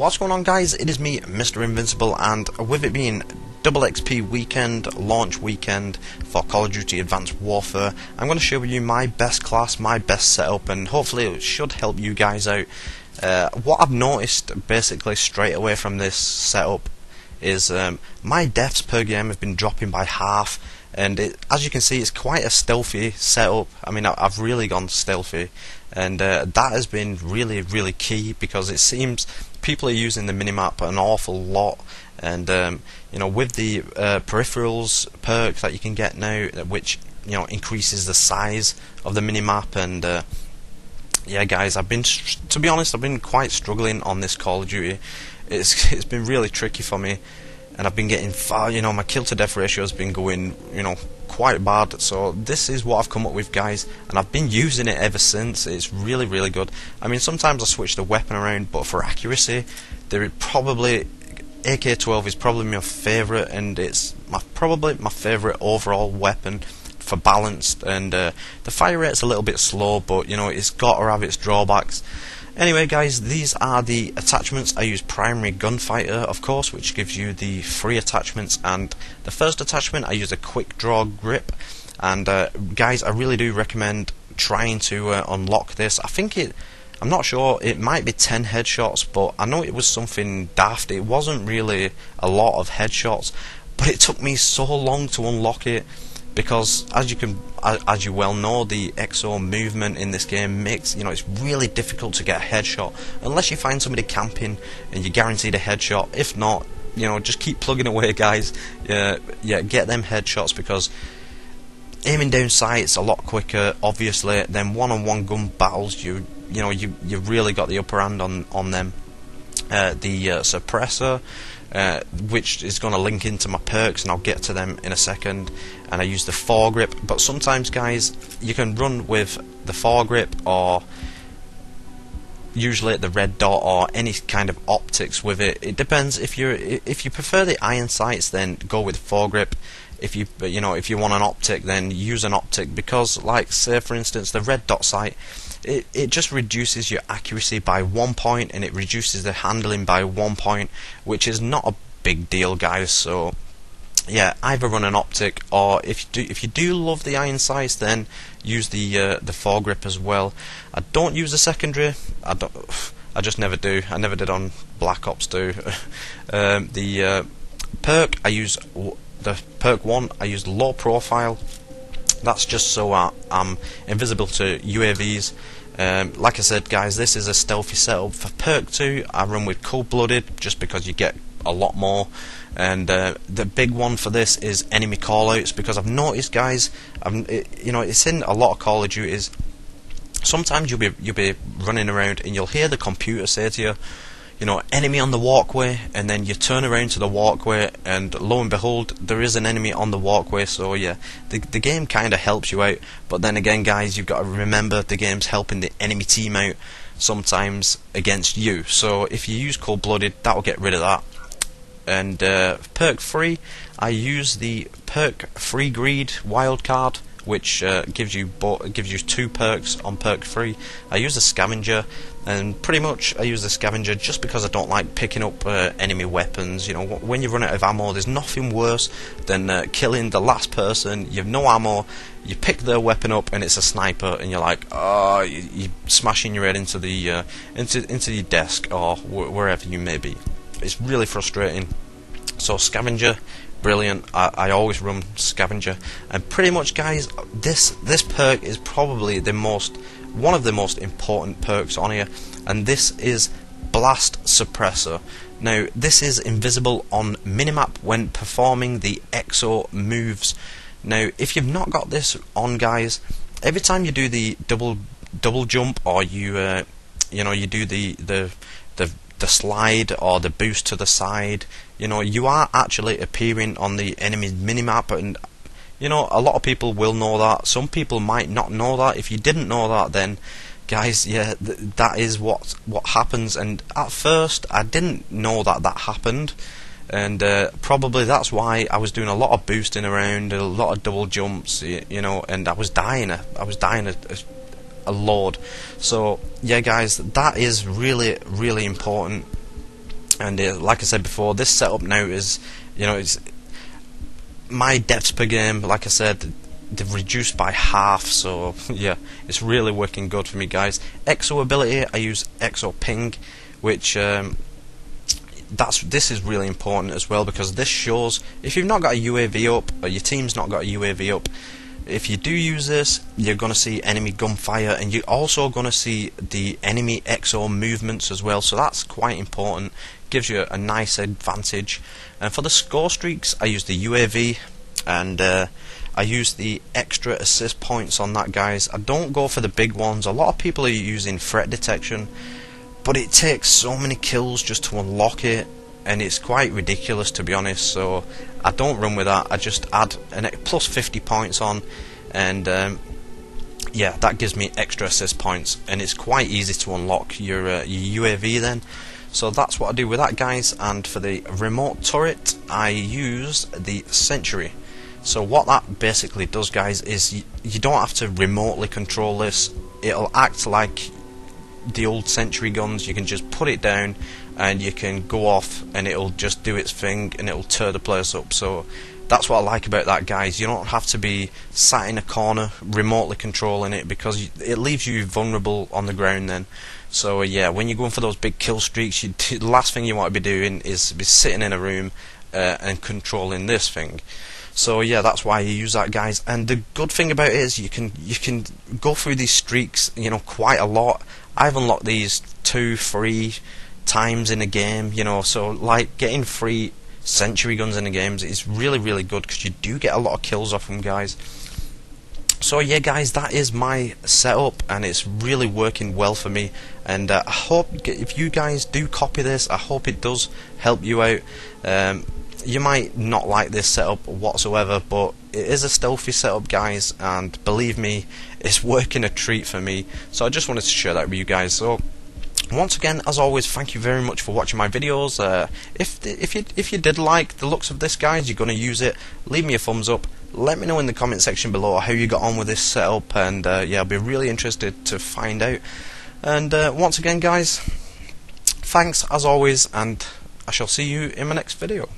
What's going on, guys? It is me, Mr. Invincible, and with it being double XP weekend, launch weekend for Call of Duty Advanced Warfare, I'm going to show you my best class, my best setup, and hopefully it should help you guys out. What I've noticed basically straight away from this setup is my deaths per game have been dropping by half, and as you can see, it's quite a stealthy setup. I mean, I've really gone stealthy, and that has been really key, because it seems people are using the minimap an awful lot, and you know, with the peripherals perk that you can get now, which increases the size of the minimap, and yeah, guys, to be honest, I've been quite struggling on this Call of Duty. It's been really tricky for me, and I've been getting far. My kill to death ratio has been going quite bad. So this is what I've come up with, guys, and I've been using it ever since. It's really good. I mean, sometimes I switch the weapon around, but for accuracy, AK12 is probably my favourite, and it's probably my favourite overall weapon for balanced, and the fire rate's a little bit slow, but it's got to have its drawbacks. Anyway, guys, these are the attachments. I use primary gunfighter, of course, which gives you the free attachments, and the first attachment I use a quick draw grip, and guys, I really do recommend trying to unlock this. I'm not sure, it might be 10 headshots, but I know it was something daft. It wasn't really a lot of headshots, but it took me so long to unlock it, because as you well know, the XO movement in this game makes it's really difficult to get a headshot unless you find somebody camping and you're guaranteed a headshot. If not, just keep plugging away, guys. Yeah, get them headshots, because aiming down sights a lot quicker, obviously, than one-on-one gun battles. You've really got the upper hand on them. The suppressor, which is going to link into my perks, and I'll get to them in a second, and I use the foregrip. But sometimes, guys, you can run with the foregrip, or usually the red dot, or any kind of optics with it. It depends. If you prefer the iron sights, then go with foregrip. If you want an optic, then use an optic, because, like, say for instance, the red dot sight, it just reduces your accuracy by 1 point, and it reduces the handling by 1 point, which is not a big deal, guys. So yeah, either run an optic, or if you do love the iron sights, then use the foregrip as well. I don't use the secondary. I just never do. I never did on Black Ops 2. The perk I use. The perk 1, I use low profile. That's just so I'm invisible to UAVs. Like I said, guys, this is a stealthy setup. For perk 2, I run with cold-blooded, just because you get a lot more. And the big one for this is enemy callouts, because I've noticed, guys, it's in a lot of Call of Duties. Sometimes you'll be running around and you'll hear the computer say to you, enemy on the walkway, and then you turn around to the walkway, and lo and behold, there is an enemy on the walkway. So yeah, the game kind of helps you out, but then again, guys, you've got to remember the game's helping the enemy team out sometimes against you. So if you use cold-blooded, that will get rid of that. And perk 3, I use the perk free greed wildcard, which gives you 2 perks on perk 3. I use the scavenger, and pretty much I use the scavenger just because I don't like picking up enemy weapons. When you run out of ammo, there's nothing worse than killing the last person. You have no ammo, you pick their weapon up, and it's a sniper, and you're like, oh, you're smashing your head into the into your desk, or wherever you may be. It's really frustrating. So scavenger, brilliant. I always run scavenger, and pretty much, guys, this perk is probably one of the most important perks on here, and this is blast suppressor. Now, this is invisible on minimap when performing the XO moves. Now, if you've not got this on, guys, every time you do the double jump, or you do the slide, or the boost to the side, you are actually appearing on the enemy's minimap, and a lot of people will know that. Some people might not know that. If you didn't know that, then, guys, yeah, that is what happens. And at first, I didn't know that happened, and probably that's why I was doing a lot of boosting around, a lot of double jumps, and I was dying a load. So yeah, guys, that is really important. And like I said before, this setup now is, it's my deaths per game. Like I said, they've reduced by half, so yeah, it's really working good for me, guys. EXO ability, I use EXO ping, which this is really important as well, because this shows if you've not got a UAV up, or your team's not got a UAV up, if you do use this, you're going to see enemy gunfire, and you're also going to see the enemy EXO movements as well, so that's quite important. Gives you a nice advantage. And for the score streaks, I use the UAV, and I use the extra assist points on that, guys. I don't go for the big ones. A lot of people are using threat detection, but it takes so many kills just to unlock it, and it's quite ridiculous, to be honest. So I don't run with that. I just add an plus 50 points on, and yeah, that gives me extra assist points, and it's quite easy to unlock your UAV then. So that's what I do with that, guys. And for the remote turret, I use the Sentry. So what that basically does, guys, is you don't have to remotely control this. It'll act like the old Sentry guns. You can just put it down and you can go off and it'll just do its thing and it'll tear the place up. So that's what I like about that, guys. You don't have to be sat in a corner remotely controlling it, because it leaves you vulnerable on the ground then. So yeah, when you're going for those big kill streaks, the last thing you want to be doing is be sitting in a room and controlling this thing. So yeah, that's why you use that, guys. And the good thing about it is you can go through these streaks, quite a lot. I've unlocked these 2-3 times in a game, so like getting 3 Sentry guns in the games is really, really good, because you do get a lot of kills off them, guys. So yeah, guys, that is my setup, and it's really working well for me. And I hope if you guys do copy this, I hope it does help you out. You might not like this setup whatsoever, but it is a stealthy setup, guys, and believe me, it's working a treat for me. So I just wanted to share that with you guys. So once again, as always, thank you very much for watching my videos. If you did like the looks of this, guys, you're going to use it, leave me a thumbs up. Let me know in the comment section below how you got on with this setup, and yeah, I'll be really interested to find out. And once again, guys, thanks as always, and I shall see you in my next video.